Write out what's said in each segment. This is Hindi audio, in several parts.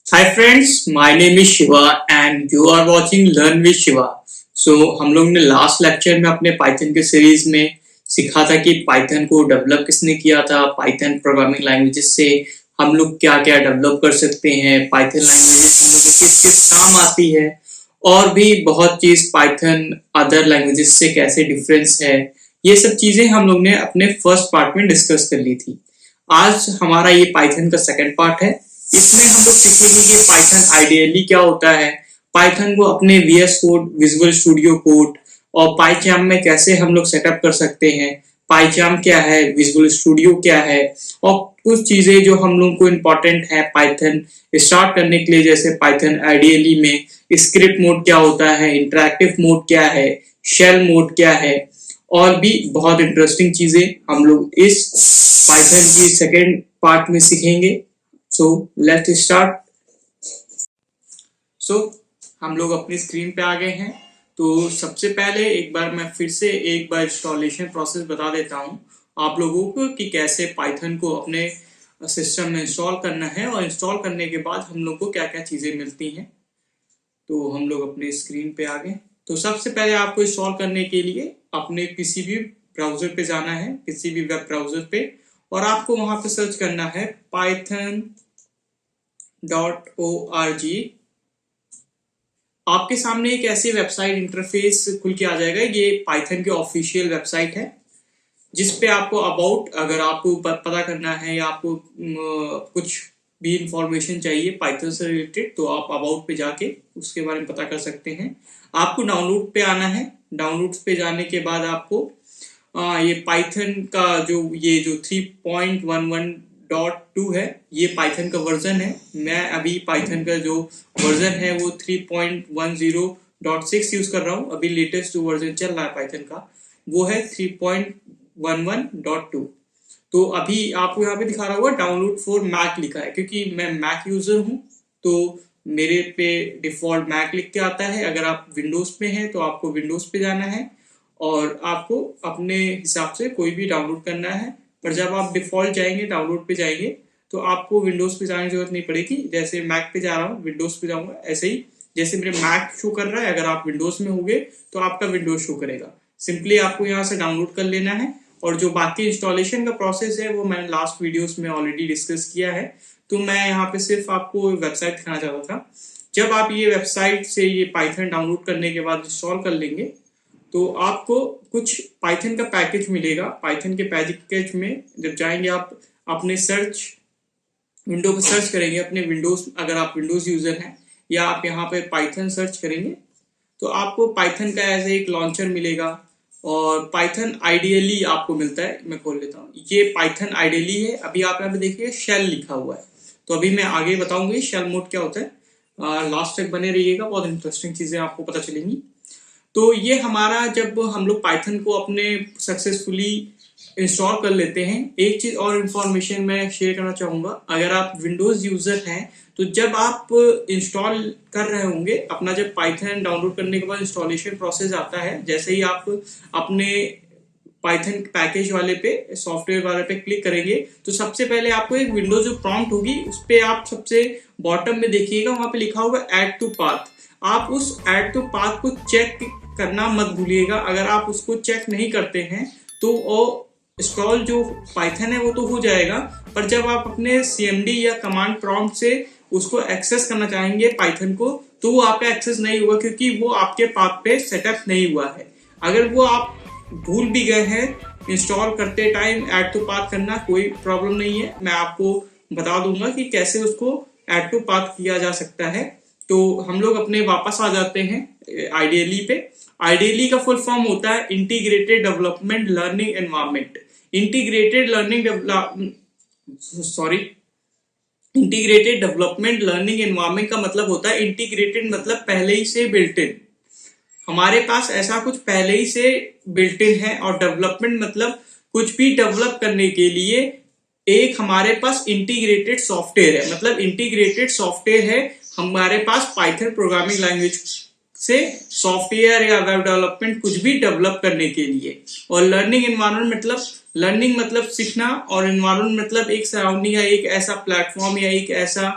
Hi friends, my name is Shiva and you are watching Learn with Shiva. हम लोग ने लास्ट लेक्चर में अपने पाइथन के सीरीज में सीखा था कि पाइथन को डेवलप किसने किया था, पाइथन प्रोग्रामिंग लैंग्वेजेस से हम लोग क्या क्या डेवलप कर सकते हैं, पाइथन लैंग्वेजेस हम लोग को किस किस काम आती है और भी बहुत चीज पाइथन अदर लैंग्वेजेस से कैसे डिफरेंस है, ये सब चीजें हम लोग ने अपने फर्स्ट पार्ट में डिस्कस कर ली थी। आज हमारा ये पाइथन का सेकंड पार्ट है। इसमें हम लोग सीखेंगे कि पाइथन आइडियली क्या होता है, पाइथन को अपने VS code, Visual Studio Code और पाइचार्म में कैसे हम लोग सेटअप कर सकते हैं, पाइचार्म क्या है, विजुअल स्टूडियो क्या है और कुछ चीजें जो हम लोग को इम्पोर्टेंट है पाइथन स्टार्ट करने के लिए, जैसे पाइथन आइडियली में स्क्रिप्ट मोड क्या होता है, इंटरैक्टिव मोड क्या है, शेल मोड क्या है और भी बहुत इंटरेस्टिंग चीजें हम लोग इस पाइथन की सेकेंड पार्ट में सीखेंगे। So let's start. हम लोग अपनी स्क्रीन पे आ गए हैं। तो सबसे पहले एक बार मैं फिर से एक बार इंस्टॉलेशन प्रोसेस बता देता हूँ आप लोगों को कि कैसे पाइथन को अपने सिस्टम में इंस्टॉल करना है और इंस्टॉल करने के बाद हम लोग को क्या क्या चीज़ें मिलती हैं। तो हम लोग अपने स्क्रीन पे आ गए। तो सबसे पहले आपको इंस्टॉल करने के लिए अपने किसी भी ब्राउजर पे जाना है, किसी भी वेब ब्राउजर पे, और आपको वहां पे सर्च करना है python.org। आपके सामने एक ऐसी वेबसाइट इंटरफेस खुल के आ जाएगा। ये पाइथन की ऑफिशियल वेबसाइट है जिसपे आपको अबाउट, अगर आपको पता करना है या आपको कुछ भी इंफॉर्मेशन चाहिए पाइथन से रिलेटेड, तो आप अबाउट पे जाके उसके बारे में पता कर सकते हैं। आपको डाउनलोड पे आना है। डाउनलोड पे जाने के बाद आपको ये पाइथन का जो 3.11.2 है, ये पाइथन का वर्जन है। मैं अभी पाइथन का जो वर्जन है वो 3.10.6 यूज कर रहा हूँ। अभी लेटेस्ट जो वर्जन चल रहा है पाइथन का वो है 3.11.2। तो अभी आपको यहाँ पे दिखा रहा होगा डाउनलोड फॉर मैक लिखा है, क्योंकि मैं मैक यूजर हूँ तो मेरे पे डिफॉल्ट मैक लिख के आता है। अगर आप विंडोज पे हैं तो आपको विंडोज पे जाना है और आपको अपने हिसाब से कोई भी डाउनलोड करना है। पर जब आप डिफॉल्ट जाएंगे, डाउनलोड पे जाएंगे, तो आपको विंडोज पे जाने की जरूरत नहीं पड़ेगी। जैसे मैक पे जा रहा हूँ, विंडोज पे जाऊंगा, ऐसे ही जैसे मेरे मैक शो कर रहा है, अगर आप विंडोज में होंगे तो आपका विंडोज शो करेगा। सिंपली आपको यहाँ से डाउनलोड कर लेना है और जो बाकी इंस्टॉलेशन का प्रोसेस है वो मैंने लास्ट वीडियोस में ऑलरेडी डिस्कस किया है। तो मैं यहाँ पे सिर्फ आपको वेबसाइट दिखाना चाहता था। जब आप ये वेबसाइट से ये पाइथन डाउनलोड करने के बाद इंस्टॉल कर लेंगे तो आपको कुछ पाइथन का पैकेज मिलेगा। पाइथन के पैकेज में जब जाएंगे आप अपने सर्च विंडो पर सर्च करेंगे अपने विंडोज, अगर आप विंडोज यूजर हैं, या आप यहाँ पे पाइथन सर्च करेंगे तो आपको पाइथन का ऐसे एक लॉन्चर मिलेगा और पाइथन आइडियली आपको मिलता है। मैं खोल लेता हूँ, ये पाइथन आइडियली है। अभी आप यहाँ पे देखिए शेल लिखा हुआ है। तो अभी मैं आगे बताऊंगी शेल मोड क्या होता है। लास्ट तक बने रहिएगा, बहुत इंटरेस्टिंग चीजें आपको पता चलेंगी। तो ये हमारा, जब हम लोग पाइथन को अपने सक्सेसफुली इंस्टॉल कर लेते हैं, एक चीज और इन्फॉर्मेशन मैं शेयर करना चाहूंगा। अगर आप विंडोज यूजर हैं तो जब आप इंस्टॉल कर रहे होंगे अपना, जब पाइथन डाउनलोड करने के बाद इंस्टॉलेशन प्रोसेस आता है, जैसे ही आप अपने पाइथन पैकेज वाले पे, सॉफ्टवेयर वाले पे क्लिक करेंगे तो सबसे पहले आपको एक विंडो जो प्रॉम्प्ट होगी उस पे आप सबसे बॉटम में देखिएगा, वहां पे लिखा होगा ऐड टू पाथ। आप उस ऐड टू पाथ को चेक करना मत भूलिएगा। अगर आप उसको चेक नहीं करते हैं तो इंस्टॉल जो पाइथन है वो तो हो जाएगा, पर जब आप अपने cmd या कमांड प्रॉम्प्ट से उसको एक्सेस करना चाहेंगे पाइथन को, तो वो आपका एक्सेस नहीं होगा, क्योंकि वो आपके पाथ पे सेटअप नहीं हुआ है। अगर वो आप भूल भी गए हैं इंस्टॉल करते टाइम ऐड टू पाथ करना, कोई प्रॉब्लम नहीं है। मैं आपको बता दूंगा कि कैसे उसको ऐड टू पाथ किया जा सकता है। तो हम लोग अपने वापस आ जाते हैं आइडियली पे। आइडियली का फुल फॉर्म होता है integrated development learning environment. Integrated development learning environment का मतलब होता है, इंटीग्रेटेड मतलब पहले ही से बिल्ट इन, हमारे पास ऐसा कुछ पहले ही से बिल्ट इन है। और डेवलपमेंट मतलब कुछ भी डेवलप करने के लिए एक हमारे पास इंटीग्रेटेड सॉफ्टवेयर है। मतलब इंटीग्रेटेड सॉफ्टवेयर है हमारे पास पाइथन प्रोग्रामिंग लैंग्वेज से सॉफ्टवेयर या वेब डेवलपमेंट कुछ भी डेवलप करने के लिए। और लर्निंग एनवायरनमेंट मतलब, लर्निंग मतलब सीखना, और एनवायरनमेंट मतलब एक सराउंडिंग या एक ऐसा प्लेटफॉर्म या एक ऐसा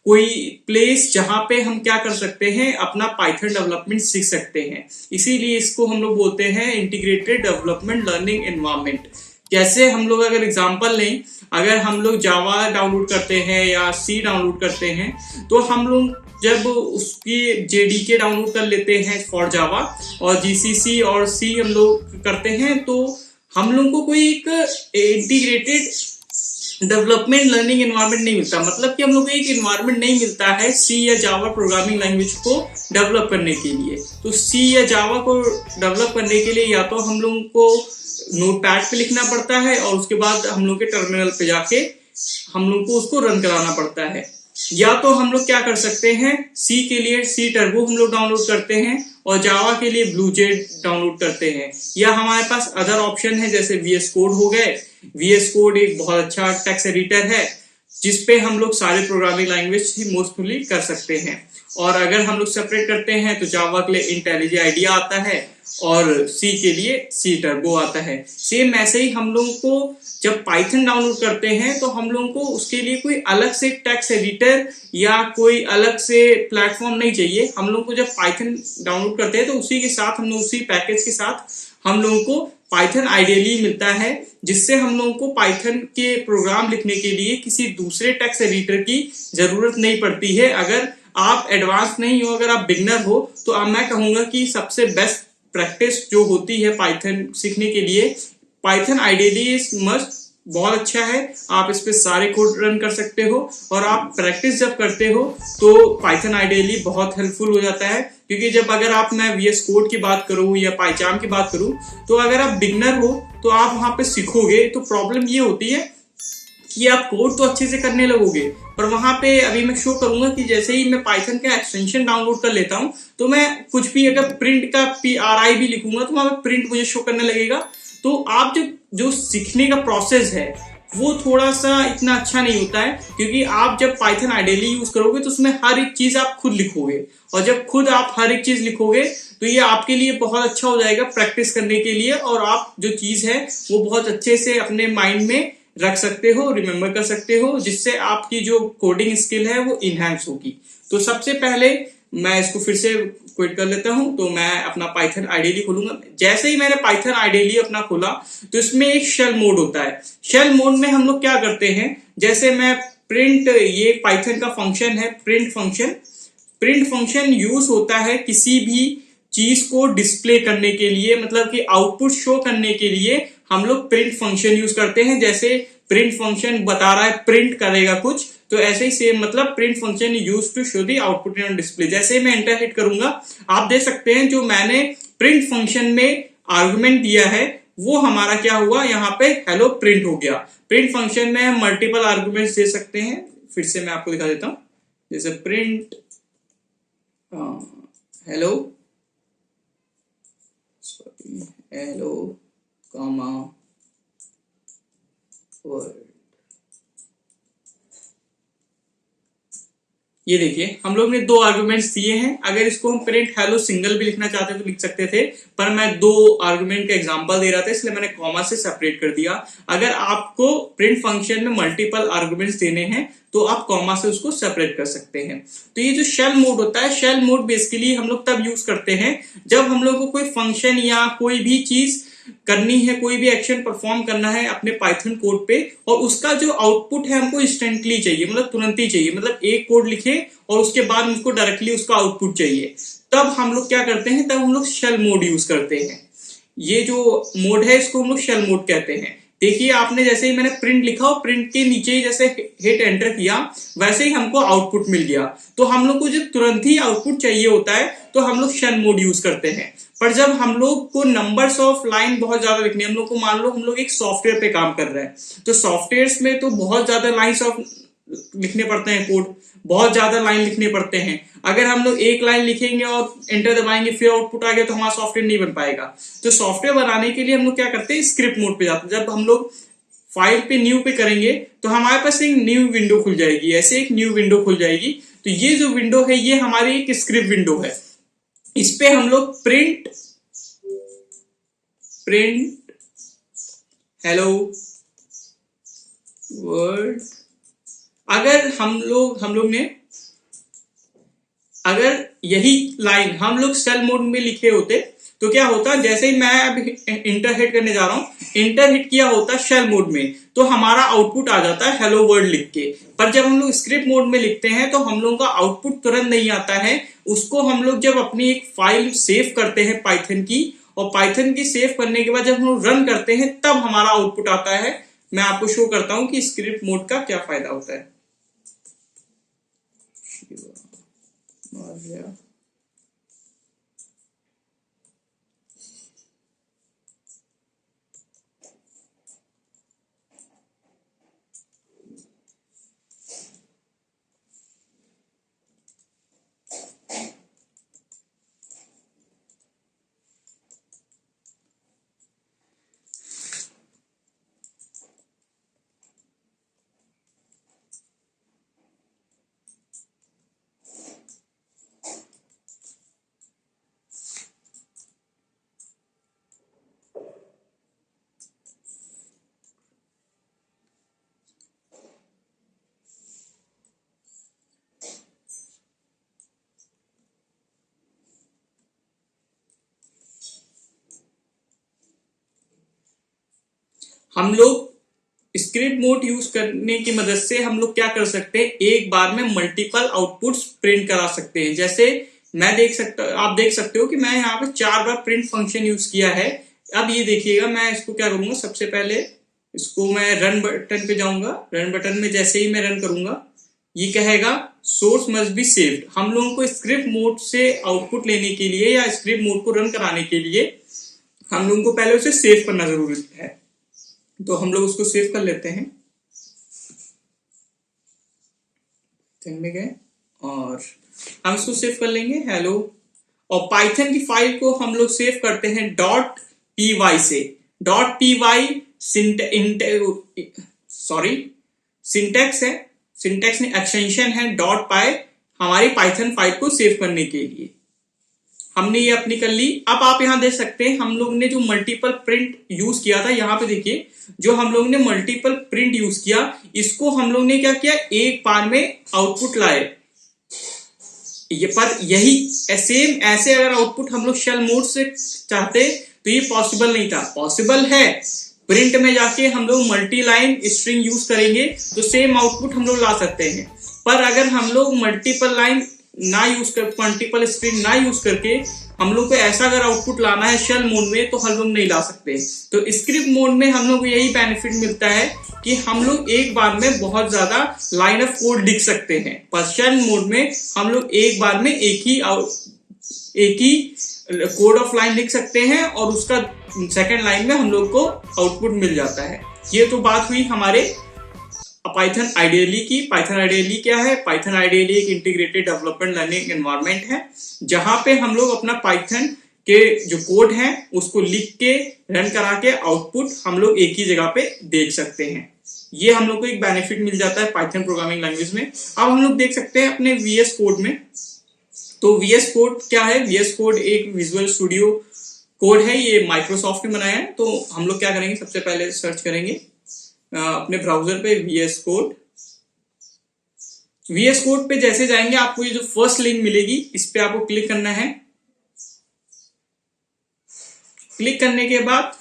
कोई प्लेस जहां पे हम क्या कर सकते हैं, अपना पाइथन डेवलपमेंट सीख सकते हैं। इसीलिए इसको हम लोग बोलते हैं इंटीग्रेटेड डेवलपमेंट लर्निंग एनवायरनमेंट। कैसे हम लोग अगर एग्जांपल लें, अगर हम लोग जावा डाउनलोड करते हैं या सी डाउनलोड करते हैं, तो हम लोग जब उसकी जेडीके डाउनलोड कर लेते हैं फॉर जावा और जीसीसी और सी हम लोग करते हैं, तो हम लोग को कोई एक इंटीग्रेटेड डेवलपमेंट लर्निंग एनवायरनमेंट नहीं मिलता। मतलब कि हम लोग को एक एनवायरनमेंट नहीं मिलता है सी या जावा प्रोग्रामिंग लैंग्वेज को डेवलप करने के लिए। तो सी या जावा को डेवलप करने के लिए या तो हम लोगों को नोटपैड पे लिखना पड़ता है और उसके बाद हम लोग के टर्मिनल पे जाके हम लोग को उसको रन कराना पड़ता है। या तो हम लोग क्या कर सकते हैं, सी के लिए सी टर्बो हम लोग डाउनलोड करते हैं और जावा के लिए ब्लूजेट डाउनलोड करते हैं। या हमारे पास अदर ऑप्शन है जैसे वीएस कोड हो गए। वीएस कोड एक बहुत अच्छा टेक्स्ट एडिटर है जिसपे हम लोग सारे प्रोग्रामिंग लैंग्वेज ही मोस्टली कर सकते हैं। और अगर हम लोग सेपरेट करते हैं तो जावा के लिए इंटेलिजे आइडिया आता है और सी के लिए सी टर्बो आता है। सेम ऐसे ही हम लोगों को जब पाइथन डाउनलोड करते हैं तो हम लोगों को उसके लिए कोई अलग से टेक्स्ट एडिटर या कोई अलग से प्लेटफॉर्म नहीं चाहिए। हम लोगों को जब पाइथन डाउनलोड करते हैं तो उसी के साथ हम लोग उसी पैकेज के साथ हम लोगों को पाइथन आइडियली मिलता है, जिससे हम लोगों को पाइथन के प्रोग्राम लिखने के लिए किसी दूसरे टेक्स्ट एडिटर की जरूरत नहीं पड़ती है। अगर आप एडवांस नहीं हो, अगर आप बिगनर हो, तो अब मैं कहूंगा कि सबसे बेस्ट प्रैक्टिस जो होती है पाइथन सीखने के लिए, पाइथन आइडियली इज मस्ट, बहुत अच्छा है। आप इस पे सारे कोड रन कर सकते हो और आप प्रैक्टिस जब करते हो तो पाइथन आइडियली बहुत हेल्पफुल हो जाता है। क्योंकि जब अगर आप मैं वीएस कोड की बात करूं या पाइचाम की बात करूं, तो अगर आप बिगनर हो तो आप वहां पे सीखोगे तो प्रॉब्लम ये होती है कि आप कोड तो अच्छे से करने लगोगे, पर वहां पे अभी मैं शो करूंगा कि जैसे ही मैं पाइथन का एक्सटेंशन डाउनलोड कर लेता हूं तो मैं कुछ भी अगर प्रिंट का PRI भी लिखूंगा तो वहां पे प्रिंट मुझे शो करने लगेगा। तो आप जो सीखने का प्रोसेस है वो थोड़ा सा इतना अच्छा नहीं होता है, क्योंकि आप जब पाइथन आइडियली यूज करोगे तो उसमें हर एक चीज आप खुद लिखोगे, और जब खुद आप हर एक चीज लिखोगे तो ये आपके लिए बहुत अच्छा हो जाएगा प्रैक्टिस करने के लिए, और आप जो चीज है वो बहुत अच्छे से अपने माइंड में रख सकते हो, रिमेम्बर कर सकते हो, जिससे आपकी जो कोडिंग स्किल है वो इनहैंस होगी। तो सबसे पहले मैं इसको फिर से क्विट कर लेता हूं, तो मैं अपना पाइथन आइडियली खोलूंगा। जैसे ही मैंने पाइथन आइडियली अपना खोला तो इसमें एक शेल मोड होता है। शेल मोड में हम लोग क्या करते हैं, जैसे मैं प्रिंट, ये पाइथन का फंक्शन है print function. Print function use होता है किसी भी चीज को डिस्प्ले करने के लिए, मतलब कि आउटपुट शो करने के लिए हम लोग प्रिंट फंक्शन यूज करते हैं। जैसे प्रिंट फंक्शन बता रहा है प्रिंट करेगा कुछ, तो ऐसे ही सेम मतलब print function use to show the output in display. जैसे मैं एंटर हिट करूंगा, आप देख सकते हैं जो मैंने प्रिंट फंक्शन में आर्गुमेंट दिया है वो हमारा क्या हुआ, यहाँ पे हेलो प्रिंट हो गया। प्रिंट फंक्शन में हम मल्टीपल आर्गुमेंट्स दे सकते हैं। फिर से मैं आपको दिखा देता हूं, जैसे print hello, hello comma word. ये देखिए हम लोग ने दो आर्गुमेंट्स दिए हैं। अगर इसको हम प्रिंट हेलो सिंगल भी लिखना चाहते तो लिख सकते थे, पर मैं दो आर्गुमेंट का एग्जांपल दे रहा था इसलिए मैंने कॉमा से सेपरेट कर दिया। अगर आपको प्रिंट फंक्शन में मल्टीपल आर्गुमेंट्स देने हैं तो आप कॉमा से उसको सेपरेट कर सकते हैं। तो ये जो शेल मोड होता है, शेल मोड बेसिकली हम लोग तब यूज करते हैं जब हम लोग को कोई फंक्शन या कोई भी चीज करनी है, कोई भी एक्शन परफॉर्म करना है अपने पाइथन कोड पे, और उसका जो आउटपुट है हमको इंस्टेंटली चाहिए, मतलब तुरंत ही चाहिए। मतलब एक कोड लिखे और उसके बाद मुझको डायरेक्टली उसका आउटपुट चाहिए, तब हम लोग क्या करते हैं, तब हम लोग शेल मोड यूज करते हैं। ये जो मोड है इसको हम लोग शेल मोड कहते हैं। देखिए आपने जैसे ही मैंने प्रिंट लिखा और प्रिंट के नीचे ही जैसे हिट एंटर किया वैसे ही हमको आउटपुट मिल गया। तो हम लोग को जब तुरंत ही आउटपुट चाहिए होता है तो हम लोग शेल मोड यूज करते हैं। पर जब हम लोग को नंबर्स ऑफ लाइन बहुत ज्यादा लिखनी है, हम लोग को मान लो हम लोग एक सॉफ्टवेयर पे काम कर रहे हैं, तो सॉफ्टवेयर में तो बहुत ज्यादा लाइन्स ऑफ लिखने पड़ते हैं, कोड बहुत ज्यादा लाइन लिखने पड़ते हैं। अगर हम लोग एक लाइन लिखेंगे और एंटर दबाएंगे फिर आउटपुट आ गया तो हमारा सॉफ्टवेयर नहीं बन पाएगा। तो सॉफ्टवेयर बनाने के लिए हम लोग क्या करते हैं, स्क्रिप्ट मोड पे जाते हैं। जब हम लोग फाइल पे न्यू पे करेंगे तो हमारे पास एक न्यू विंडो खुल जाएगी, ऐसे एक न्यू विंडो खुल जाएगी। तो ये जो विंडो है ये हमारी एक स्क्रिप्ट विंडो है। इस पे हम लोग प्रिंट हेलो वर्ड, अगर हम लोग ने अगर यही लाइन हम लोग शेल मोड में लिखे होते तो क्या होता, जैसे ही मैं अब इंटर हिट करने जा रहा हूं, इंटर हिट किया होता शेल मोड में तो हमारा आउटपुट आ जाता है हेलो वर्ल्ड लिख के। पर जब हम लोग स्क्रिप्ट मोड में लिखते हैं तो हम लोगों का आउटपुट तुरंत नहीं आता है, उसको हम लोग जब अपनी एक फाइल सेव करते हैं पाइथन की, और पाइथन की सेव करने के बाद जब हम लोग रन करते हैं तब हमारा आउटपुट आता है। मैं आपको शो करता हूं कि स्क्रिप्ट मोड का क्या फायदा होता है। हम लोग स्क्रिप्ट मोड यूज करने की मदद से हम लोग क्या कर सकते हैं, एक बार में मल्टीपल आउटपुट्स प्रिंट करा सकते हैं। जैसे आप देख सकते हो कि मैं यहाँ पे 4 बार प्रिंट फंक्शन यूज किया है। अब ये देखिएगा, मैं इसको क्या करूंगा, सबसे पहले इसको मैं रन बटन पे जाऊंगा। रन बटन में जैसे ही मैं रन करूंगा ये कहेगा सोर्स मस्ट बी सेव्ड। हम लोगों को स्क्रिप्ट मोड से आउटपुट लेने के लिए या स्क्रिप्ट मोड को रन कराने के लिए हम लोगों को पहले उसे सेव करना जरूरी है, तो हम लोग उसको सेव कर लेते हैं। में गए और हम इसको सेव कर लेंगे हेलो, और पाइथन की फाइल को हम लोग सेव करते हैं .py से। .py सिंटैक्स है, सिंटैक्स में एक्सटेंशन है .py हमारी पाइथन फाइल को सेव करने के लिए। हमने ये अपनी कर ली। अब आप यहां देख सकते हैं हम लोग ने जो मल्टीपल प्रिंट यूज किया था, यहां पे देखिए जो हम लोग ने मल्टीपल प्रिंट यूज किया, इसको हम लोग ने क्या किया, एक बार में आउटपुट लाए। ये पर यही सेम ऐसे अगर आउटपुट हम लोग शेल मोड से चाहते तो ये पॉसिबल नहीं था। पॉसिबल है, प्रिंट में जाके हम लोग मल्टी लाइन स्ट्रिंग यूज करेंगे तो सेम आउटपुट हम लोग ला सकते हैं। पर अगर हम लोग मल्टीपल लाइन ना यूज कर, मल्टीपल स्ट्रिंग ना यूज करके हम लोग को ऐसा अगर आउटपुट लाना है शेल मोड में तो हम लोग नहीं ला सकते। तो स्क्रिप्ट मोड में हम लोग को यही बेनिफिट मिलता है कि हम लोग एक बार में बहुत ज्यादा लाइन ऑफ कोड लिख सकते हैं। पर शेल मोड में हम लोग एक बार में एक ही कोड ऑफ लाइन लिख सकते हैं और उसका सेकेंड लाइन में हम लोग को आउटपुट मिल जाता है। ये तो बात हुई हमारे पाइथन आइडियली की। पाइथन आइडियली क्या है? पाइथन आइडियली एक इंटीग्रेटेड डेवलपमेंट लर्निंग एनवायरनमेंट है जहां पे हम लोग अपना पाइथन के जो कोड है उसको लिख के रन करा के आउटपुट हम लोग एक ही जगह पे देख सकते हैं। ये हम लोग को एक बेनिफिट मिल जाता है पाइथन प्रोग्रामिंग लैंग्वेज में। अब हम लोग देख सकते हैं अपने VS कोड में। तो VS कोड क्या है? VS कोड एक विजुअल स्टूडियो कोड है, ये माइक्रोसॉफ्ट ने बनाया है। तो हम लोग क्या करेंगे, सबसे पहले सर्च करेंगे अपने ब्राउजर पे VS कोड। VS कोड पे जैसे जाएंगे आपको ये जो फर्स्ट लिंक मिलेगी इस पे आपको क्लिक करना है। क्लिक करने के बाद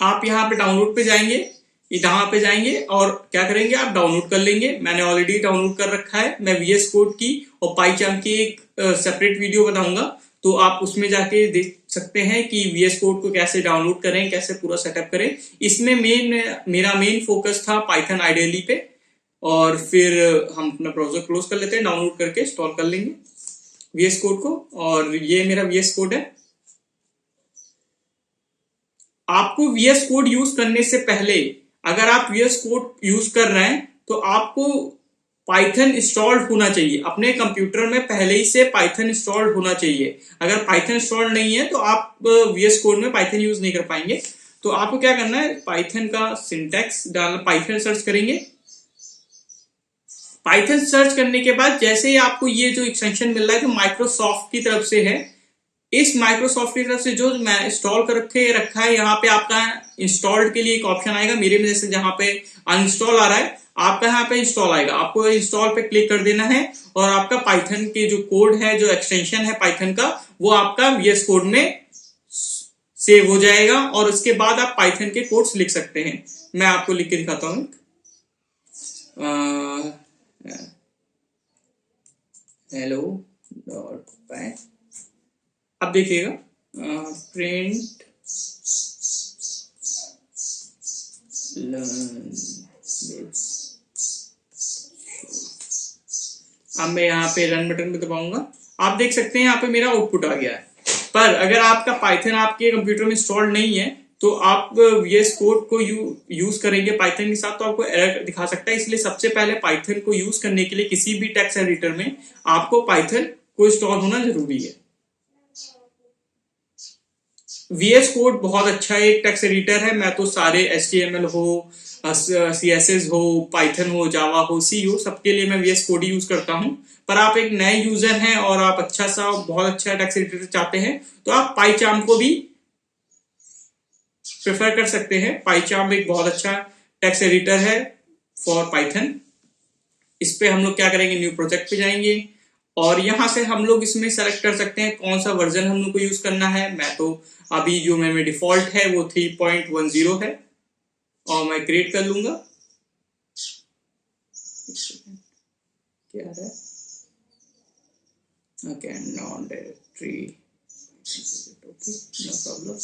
आप यहाँ पे डाउनलोड पे जाएंगे, यहाँ पे जाएंगे और क्या करेंगे, आप डाउनलोड कर लेंगे। मैंने ऑलरेडी डाउनलोड कर रखा है। मैं VS कोड की और पाइचार्म की एक सेपरेट वीडियो बनाऊंगा, तो आप उसमें जाके देख सकते हैं कि VS कोड को कैसे डाउनलोड करें, कैसे पूरा सेटअप करें। इसमें मेरा मेन फोकस था पाइथन आइडियली पे। और फिर हम अपना ब्राउजर क्लोज कर लेते हैं, डाउनलोड करके इंस्टॉल कर लेंगे VS कोड को। और ये मेरा VS कोड है। आपको VS कोड यूज करने से पहले, अगर आप VS कोड यूज कर रहे हैं तो आपको पाइथन इंस्टॉल्ड होना चाहिए। अपने कंप्यूटर में पहले ही से पाइथन इंस्टॉल्ड होना चाहिए। अगर पाइथन इंस्टॉल्ड नहीं है तो आप VS कोड में पाइथन यूज नहीं कर पाएंगे। तो आपको क्या करना है, पाइथन का सिंटैक्स डालना, पाइथन सर्च करेंगे। पाइथन सर्च करने के बाद जैसे ही आपको ये जो एक्सटेंशन मिल रहा है जो माइक्रोसॉफ्ट की तरफ से है, इस माइक्रोसॉफ्ट की तरफ से जो मैं इंस्टॉल कर रखा है, यहाँ पे आपका इंस्टॉल्ड के लिए एक ऑप्शन आएगा। मेरे में जैसे जहां पे अनइंस्टॉल आ रहा है, आपका यहाँ पे इंस्टॉल आएगा, आपको इंस्टॉल पे क्लिक कर देना है और आपका पाइथन के जो कोड है, जो एक्सटेंशन है पाइथन का, वो आपका VS कोड में सेव हो जाएगा और उसके बाद आप पाइथन के कोड्स लिख सकते हैं। मैं आपको लिख के दिखाता हूँ। हेलो डॉट पाई, अब देखिएगा प्रिंट अब मैं यहाँ पे रन बटन पे दबाऊंगा, आप देख सकते हैं यहाँ पे मेरा आउटपुट आ गया है। पर अगर आपका पाइथन आपके कंप्यूटर में इंस्टॉल्ड नहीं है तो आप VS कोड को यूज करेंगे पाइथन के साथ तो आपको एरर दिखा सकता है। इसलिए सबसे पहले पाइथन को यूज करने के लिए किसी भी टेक्स्ट एडिटर में आपको पाइथन को इंस्टॉल होना जरूरी है। VS कोड बहुत अच्छा एक टेक्स्ट एडिटर है। मैं तो सारे HTML हो, CSS हो, पाइथन हो, जावा हो, C हो, सबके लिए मैं VS कोड ही यूज करता हूं। पर आप एक नए यूजर हैं और आप बहुत अच्छा टेक्स्ट एडिटर चाहते हैं तो आप पाइचार्म को भी प्रेफर कर सकते हैं। पाइचार्म एक बहुत अच्छा टेक्स्ट एडिटर है फॉर पाइथन। इस पे हम लोग क्या करेंगे, न्यू प्रोजेक्ट पे जाएंगे और यहां से हम लोग इसमें सेलेक्ट कर सकते हैं कौन सा वर्जन हम लोग को यूज करना है। मैं तो अभी जो मेरे डिफॉल्ट है वो 3.10 है और मैं क्रिएट कर लूंगा। क्या है, okay, non directory, okay, no problem.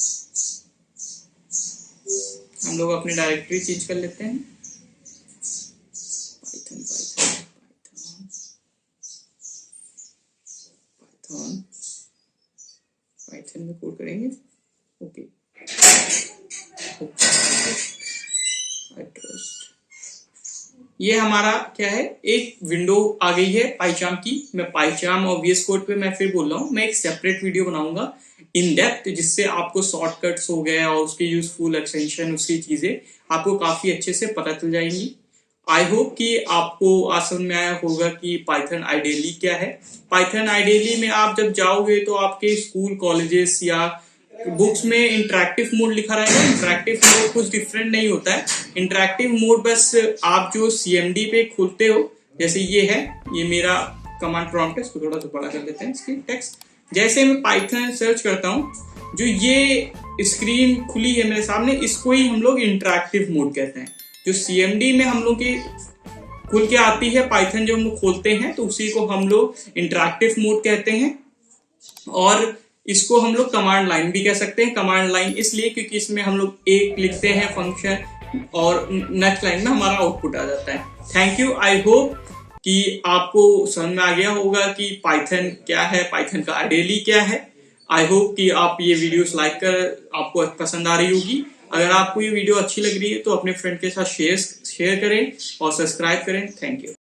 हम लोग अपनी डायरेक्टरी चेंज कर लेते हैं। पाइथन पाइथन पाइथन पाइथन में कोड करेंगे। ओके, ये हमारा क्या है, एक विंडो आ गई है पाइचार्म की। मैं पाइचार्म और VS कोड पे मैं फिर बोल रहा हूँ, मैं एक सेपरेट वीडियो बनाऊंगा इन डेप्थ, जिससे आपको शॉर्टकट्स हो गए और उसके यूजफुल एक्सटेंशन, उसकी चीजें आपको काफी अच्छे से पता चल जाएंगी। आई होप कि आपको आज समझ में आया होगा कि पाइथन आइडियली क्या है। पाइथन आइडियली में आप जब जाओगे तो आपके स्कूल, कॉलेजेस या बुक्स में इंटरेक्टिव मोड लिखा रहेगा। इंटरेक्टिव मोड कुछ डिफरेंट नहीं होता है। इंटरेक्टिव मोड बस आप जो CMD पे खोलते हो, जैसे ये है, ये मेरा कमांड प्रॉम्प्ट है, इसको थोड़ा सा बड़ा कर देते हैं इसकी टेक्स्ट। जैसे मैं पाइथन सर्च करता हूँ, जो ये स्क्रीन खुली है मेरे सामने, इसको ही हम लोग इंटरेक्टिव मोड कहते हैं। जो CMD में हम लोग की खुल के आती है पाइथन, जो हम लोग खोलते हैं तो उसी को हम लोग इंटरेक्टिव मोड कहते हैं। और इसको हम लोग कमांड लाइन भी कह सकते हैं। कमांड लाइन इसलिए क्योंकि इसमें हम लोग एक लिखते हैं फंक्शन और नेक्स्ट लाइन में हमारा आउटपुट आ जाता है। Thank you. आई होप कि आपको समझ में आ गया होगा कि पाइथन क्या है, पाइथन का आइडियली क्या है। आई होप कि आप ये वीडियोस लाइक कर आपको पसंद आ रही होगी। अगर आपको ये वीडियो अच्छी लग रही है तो अपने फ्रेंड के साथ शेयर करें और सब्सक्राइब करें। Thank you.